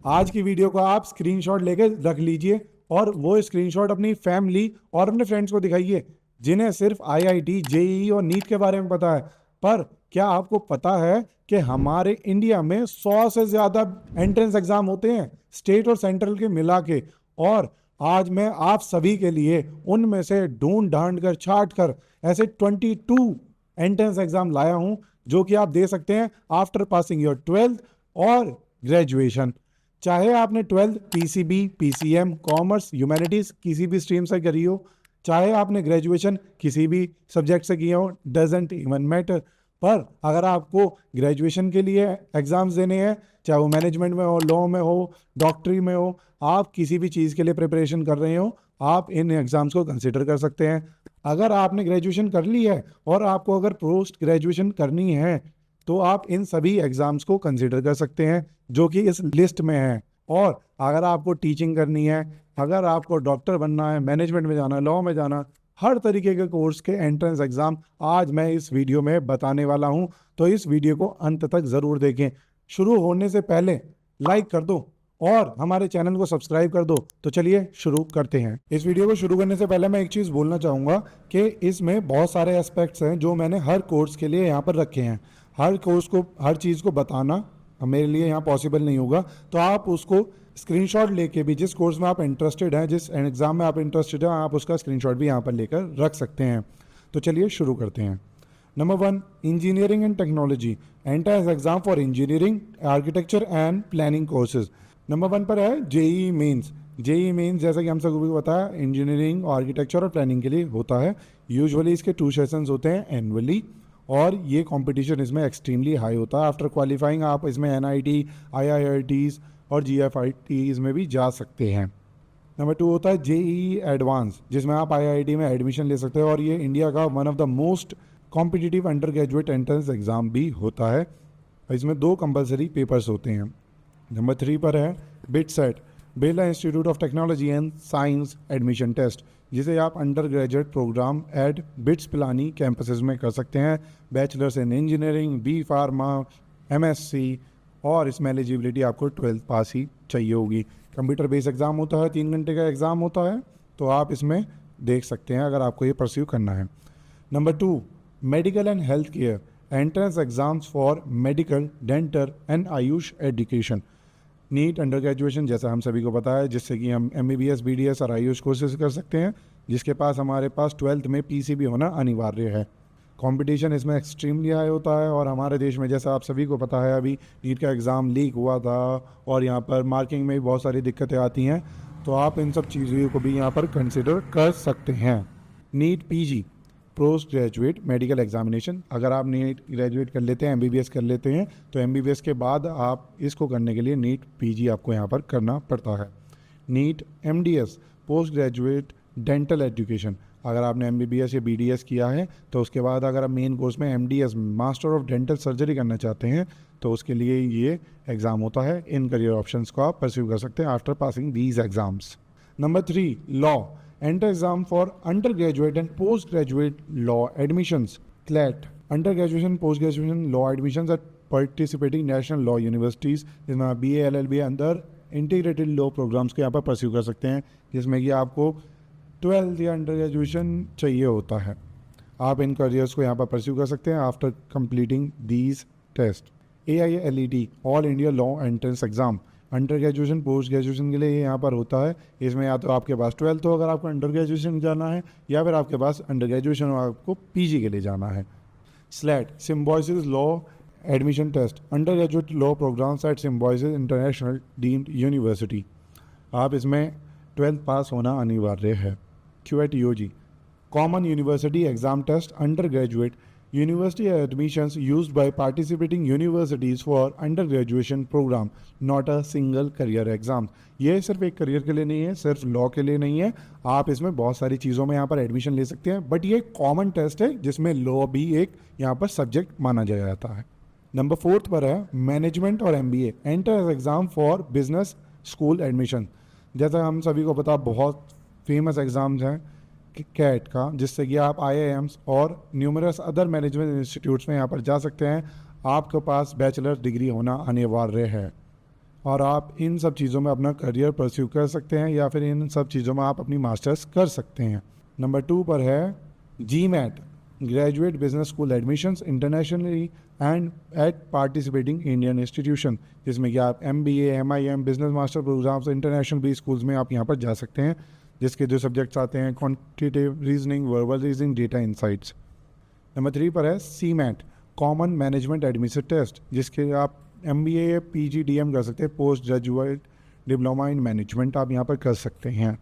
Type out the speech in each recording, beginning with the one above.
आज की वीडियो को आप स्क्रीनशॉट लेके रख लीजिए और वो स्क्रीनशॉट अपनी फैमिली और अपने फ्रेंड्स को दिखाइए जिन्हें सिर्फ आईआईटी, जेईई और नीट के बारे में पता है। पर क्या आपको पता है कि हमारे इंडिया में 100 से ज्यादा एंट्रेंस एग्जाम होते हैं, स्टेट और सेंट्रल के मिला के। और आज मैं आप सभी के लिए उनमें से ढूंढ ढांड कर छाट कर ऐसे 22 एंट्रेंस एग्जाम लाया हूं जो कि आप दे सकते हैं आफ्टर पासिंग योर 12th और ग्रेजुएशन। चाहे आपने 12th PCB, PCM, commerce, humanities किसी भी स्ट्रीम से करी हो, चाहे आपने ग्रेजुएशन किसी भी सब्जेक्ट से किया हो, डजेंट इवन मैटर। पर अगर आपको ग्रेजुएशन के लिए एग्जाम्स देने हैं, चाहे वो मैनेजमेंट में हो, लॉ में हो, डॉक्टरी में हो, आप किसी भी चीज़ के लिए प्रिपरेशन कर रहे हो, आप इन एग्जाम्स को कंसिडर कर सकते हैं। अगर आपने ग्रेजुएशन कर ली है और आपको अगर पोस्ट ग्रेजुएशन करनी है तो आप इन सभी एग्जाम्स को कंसिडर कर सकते हैं जो कि इस लिस्ट में है। और अगर आपको टीचिंग करनी है, अगर आपको डॉक्टर बनना है, मैनेजमेंट में जाना है, लॉ में जाना, हर तरीके के कोर्स के एंट्रेंस एग्जाम आज मैं इस वीडियो में बताने वाला हूं। तो इस वीडियो को अंत तक जरूर देखें। शुरू होने से पहले लाइक कर दो और हमारे चैनल को सब्सक्राइब कर दो। तो चलिए शुरू करते हैं। इस वीडियो को शुरू करने से पहले मैं एक चीज़ बोलना चाहूँगा कि इसमें बहुत सारे एस्पेक्ट्स हैं जो मैंने हर कोर्स के लिए यहाँ पर रखे हैं। हर कोर्स को, हर चीज़ को बताना मेरे लिए यहाँ पॉसिबल नहीं होगा, तो आप उसको स्क्रीनशॉट लेके भी, जिस कोर्स में आप इंटरेस्टेड हैं, जिस एग्ज़ाम में आप इंटरेस्टेड हैं, आप उसका स्क्रीनशॉट भी यहाँ पर लेकर रख सकते हैं। तो चलिए शुरू करते हैं। Number 1, engineering and technology, entrance exam for engineering, architecture and planning courses. Number 1 पर है जेईई मेंस। जेईई मेंस जैसा कि हम सबको भी पता है, इंजीनियरिंग, आर्किटेक्चर और प्लानिंग के लिए होता है। यूजुअली इसके 2 सेशंस होते हैं एनुअली और ये कंपटीशन इसमें एक्सट्रीमली हाई होता है। आफ्टर क्वालिफाइंग आप इसमें एनआईटी, आईआईटीज और जीएफआईटीज में भी जा सकते हैं। नंबर 2 होता है जेईई एडवांस, जिसमें आप आईआईटी में एडमिशन ले सकते हैं और ये इंडिया का one of the most competitive under graduate entrance exam भी होता है। इसमें 2 कंपलसरी पेपर्स होते हैं। नंबर 3 पर है BITSAT, Birla institute of technology and science admission test, जिसे आप under graduate program at BITS Pilani campuses में कर सकते हैं। Bachelors in engineering, B pharma, MSc, और इसमें एलिजिबिलिटी आपको 12th पास ही चाहिए होगी। कंप्यूटर बेस्ड एग्जाम होता है, 3 घंटे का एग्जाम होता है, तो आप इसमें देख सकते हैं अगर आपको ये परस्यू करना है। Number 2, medical and health care, entrance exams for medical, dental and AYUSH education. NEET under graduation जैसा हम सभी को पता है, जिससे कि हम एमबीबीएस, बीडीएस और आयुष कोर्सेज कर सकते हैं, जिसके पास हमारे पास 12th में पीसीबी होना अनिवार्य है। कंपटीशन इसमें एक्सट्रीमली हाई होता है और हमारे देश में, जैसा आप सभी को पता है, अभी नीट का एग्ज़ाम लीक हुआ था और यहाँ पर मार्किंग में भी बहुत सारी दिक्कतें आती हैं, तो आप इन सब चीज़ों को भी यहाँ पर कंसिडर कर सकते हैं। NEET PG, post graduate medical examination, अगर आप नीट ग्रेजुएट कर लेते हैं, एमबीबीएस कर लेते हैं, तो एमबीबीएस के बाद आप इसको करने के लिए नीट पीजी आपको यहाँ पर करना पड़ता है। NEET MDS, post graduate dental education, अगर आपने एमबीबीएस या बीडीएस किया है तो उसके बाद अगर आप मेन कोर्स में MDS, master of dental surgery करना चाहते हैं, तो उसके लिए ये एग्ज़ाम होता है। इन करियर ऑप्शंस को आप परस्यू कर सकते हैं after passing these exams. Number 3, law, enter exam for undergraduate and postgraduate law admissions, CLAT, undergraduate post graduation law admissions at participating national law universities, जिसमें आप BA LLB अंदर integrated law programmes को यहाँ पर pursue कर सकते हैं, जिसमें कि आपको 12th या अंडर ग्रेजुएशन चाहिए होता है। आप इन करियर्स को यहाँ पर परस्यू कर सकते हैं after completing these test. AILET, all India law entrance exam, under graduation, post graduation के लिए यहाँ पर होता है। इसमें या तो आपके पास 12th हो अगर आपको अंडर ग्रेजुएशन जाना है, या फिर आपके पास अंडर ग्रेजुएशन हो आपको पीजी के लिए जाना है। SLAT, Symbiosis law admission test, under graduate law programs at Symbiosis international deemed university, आप इसमें 12th पास होना अनिवार्य है। QAT, common university exam test, under graduate University admissions used by participating universities for undergraduation program, not a single career exam। ये सिर्फ एक career के लिए नहीं है, सिर्फ लॉ के लिए नहीं है, आप इसमें बहुत सारी चीज़ों में यहाँ पर एडमिशन ले सकते हैं, बट ये कॉमन टेस्ट है जिसमें लॉ भी एक यहाँ पर सब्जेक्ट माना जाता है। नंबर 4 पर है मैनेजमेंट और MBA, entrance exam for business school admission. जैसा हम सभी को पता, बहुत फेमस एग्जाम्स हैं कैट का, जिससे कि आप IIMs और न्यूमरस अदर मैनेजमेंट इंस्टीट्यूट्स में यहाँ पर जा सकते हैं। आपके पास बैचलर डिग्री होना अनिवार्य है। और आप इन सब चीज़ों में अपना करियर परस्यू कर सकते हैं या फिर इन सब चीज़ों में आप अपनी मास्टर्स कर सकते हैं। नंबर 2 पर है GMAT, graduate business school admissions internationally and at participating Indian institution, जिसमें कि आप MBA, MIM, business master programs international भी स्कूल्स में आप यहाँ पर जा सकते हैं, जिसके जो सब्जेक्ट्स आते हैं quantitative reasoning, verbal reasoning, data insights. नंबर 3 पर है CMAT, common management admission test, जिसके आप MBA, PG, DM कर सकते हैं, post graduate diploma in management आप यहाँ पर कर सकते हैं।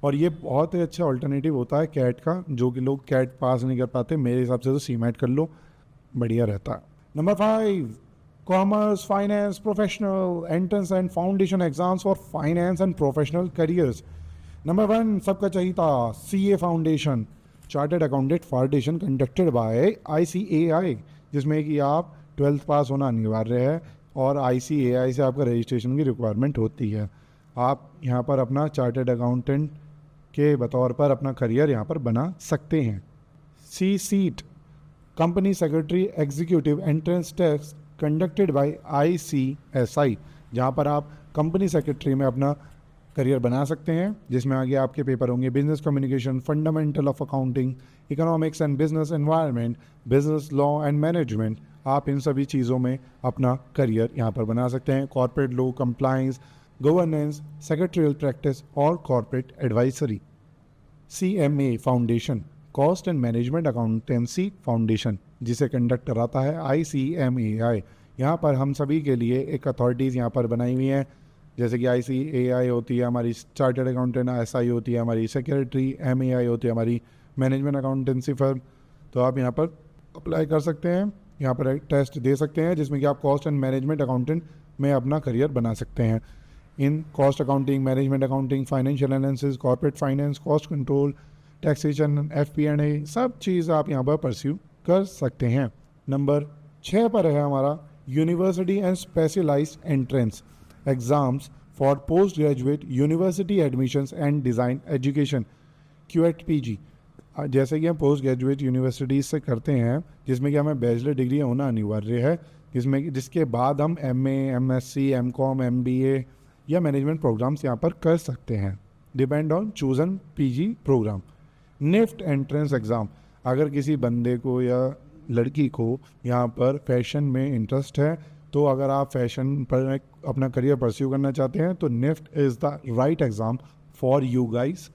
और ये बहुत ही अच्छा अल्टरनेटिव होता है कैट का, जो कि लोग कैट पास नहीं कर पाते, मेरे हिसाब से तो CMAT कर लो, बढ़िया रहता है। Number 5, commerce, finance, professional entrance and foundation exams for finance and professional careers. Number 1 सबका चाहिए था CA foundation, chartered accountant foundation conducted by ICAI, जिसमें कि आप 12th पास होना अनिवार्य है और ICAI से आपका रजिस्ट्रेशन की रिक्वायरमेंट होती है। आप यहाँ पर अपना चार्टर्ड अकाउंटेंट के बतौर पर अपना करियर यहाँ पर बना सकते हैं। CSET, company secretary executive entrance test conducted by ICSI, जहाँ पर आप कंपनी सेक्रेटरी में अपना करियर बना सकते हैं, जिसमें आगे आपके पेपर होंगे business communication, fundamental of accounting, economics and business environment, business law and management. आप इन सभी चीज़ों में अपना करियर यहाँ पर बना सकते हैं। Corporate law, compliance, governance, secretarial practice और corporate advisory. CMA foundation, cost and management accountancy foundation, जिसे कंडक्ट कराता है ICMAI। यहाँ पर हम सभी के लिए एक अथॉरिटीज़ यहाँ पर बनाई हुई हैं, जैसे कि ICAI होती है हमारी चार्टर्ड अकाउंटेंट, SI होती है हमारी सेक्रेटरी, MAI होती है हमारी मैनेजमेंट अकाउंटेंसी फर्म। तो आप यहाँ पर अप्लाई कर सकते हैं, यहाँ पर एक टेस्ट दे सकते हैं, जिसमें कि आप कॉस्ट एंड मैनेजमेंट अकाउंटेंट में अपना करियर बना सकते हैं। In cost accounting, management accounting, financial analysis, corporate finance, cost control, taxation, FP&A, सब चीज़ आप यहाँ पर परस्यू कर सकते हैं। नंबर 6 पर है हमारा university and specialised entrance exams for post graduate university admissions and design education, QET-PG। जैसे कि हम पोस्ट ग्रेजुएट यूनिवर्सिटीज़ से करते हैं, जिसमें कि हमें बैचलर डिग्री होना अनिवार्य है, जिसके बाद हम MA, MSc, MCOM, MBA या मैनेजमेंट प्रोग्राम्स यहाँ पर कर सकते हैं, depend on chosen PG program. NIFT entrance exam, अगर किसी बंदे को या लड़की को यहाँ पर फैशन में इंटरेस्ट है, तो अगर आप फैशन पर अपना करियर परस्यू करना चाहते हैं तो NIFT is the right exam for you guys.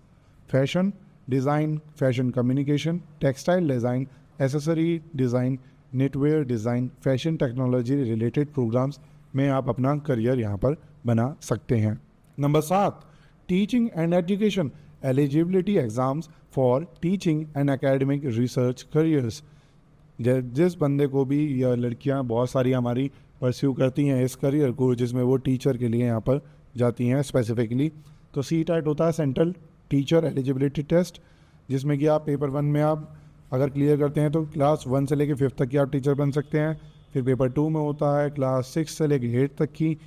Fashion design, fashion communication, textile design, accessory design, knitwear design, fashion technology related programs में आप अपना करियर यहाँ पर बना सकते हैं। Number 7, teaching and education eligibility exams for teaching and academic research careers. जिस बंदे को भी, या लड़कियाँ बहुत सारी हमारी परस्यू करती हैं इस करियर को, जिसमें वो टीचर के लिए यहाँ पर जाती हैं स्पेसिफिकली, तो CTET होता है, सेंट्रल टीचर एलिजिबिलिटी टेस्ट, जिसमें कि आप पेपर 1 में आप अगर क्लियर करते हैं तो क्लास 1 से लेकर 5th तक की आप टीचर बन सकते हैं। फिर पेपर 2 में होता है क्लास 6 से लेकर 8 तक की,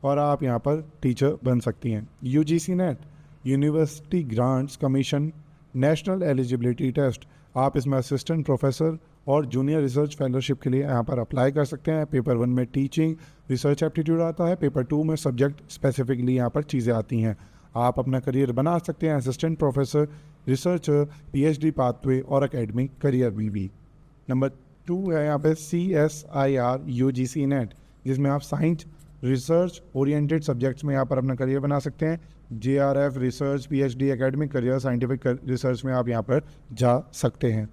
और आप यहाँ पर टीचर बन सकती हैं। UGC NET, university grants commission national eligibility test, आप इसमें असिस्टेंट प्रोफेसर और जूनियर रिसर्च फेलोशिप के लिए यहाँ पर अप्लाई कर सकते हैं। पेपर 1 में टीचिंग रिसर्च एप्टीट्यूड आता है, पेपर 2 में सब्जेक्ट स्पेसिफिकली यहाँ पर चीज़ें आती हैं। आप अपना करियर बना सकते हैं assistant professor, researcher, PhD pathway और एकेडमिक करियर में भी। नंबर 2 है यहाँ पे CSIR UGC नेट, जिसमें आप साइंस रिसर्च ओरिएंटेड सब्जेक्ट्स में यहाँ पर अपना करियर बना सकते हैं। JRF research, PhD, academic career, scientific research में आप यहाँ पर जा सकते हैं।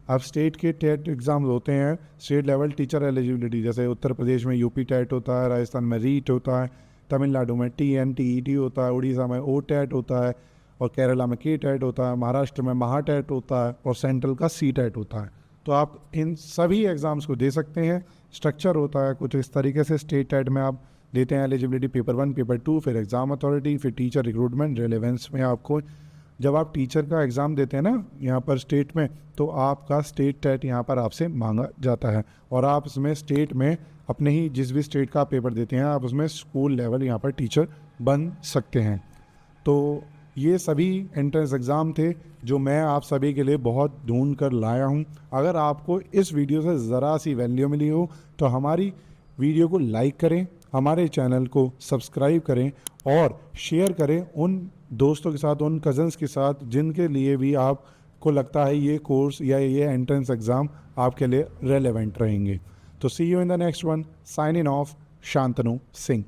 अब स्टेट के टेट एग्ज़ाम होते हैं, स्टेट लेवल टीचर एलिजिबिलिटी, जैसे उत्तर प्रदेश में UP टेट होता है, राजस्थान में रीट होता है, तमिलनाडु में TNTET होता है, उड़ीसा में OTET होता है, और केरला में KTET होता है, महाराष्ट्र में महाटेट होता है, और सेंट्रल का CTET होता है। तो आप इन सभी एग्ज़ाम्स को दे सकते हैं। स्ट्रक्चर होता है कुछ इस तरीके से, स्टेट टेट में आप देते हैं एलिजिबिलिटी पेपर 1, पेपर 2, फिर एग्ज़ाम अथॉरिटी, फिर टीचर रिक्रूटमेंट, रेलेवेंस में आपको, जब आप टीचर का एग्ज़ाम देते हैं ना यहाँ पर स्टेट में, तो आपका स्टेट टेट यहाँ पर आपसे मांगा जाता है, और आप इसमें स्टेट में अपने ही जिस भी स्टेट का आप पेपर देते हैं, आप उसमें स्कूल लेवल यहाँ पर टीचर बन सकते हैं। तो ये सभी एंट्रेंस एग्ज़ाम थे जो मैं आप सभी के लिए बहुत ढूंढ कर लाया हूँ। अगर आपको इस वीडियो से ज़रा सी वैल्यू मिली हो तो हमारी वीडियो को लाइक करें, हमारे चैनल को सब्सक्राइब करें और शेयर करें उन दोस्तों के साथ, उन कज़न्स के साथ जिनके लिए भी आपको लगता है ये कोर्स या ये एंट्रेंस एग्ज़ाम आपके लिए रेलेवेंट रहेंगे। तो see you in the next one. Signing off, Shantanu Singh.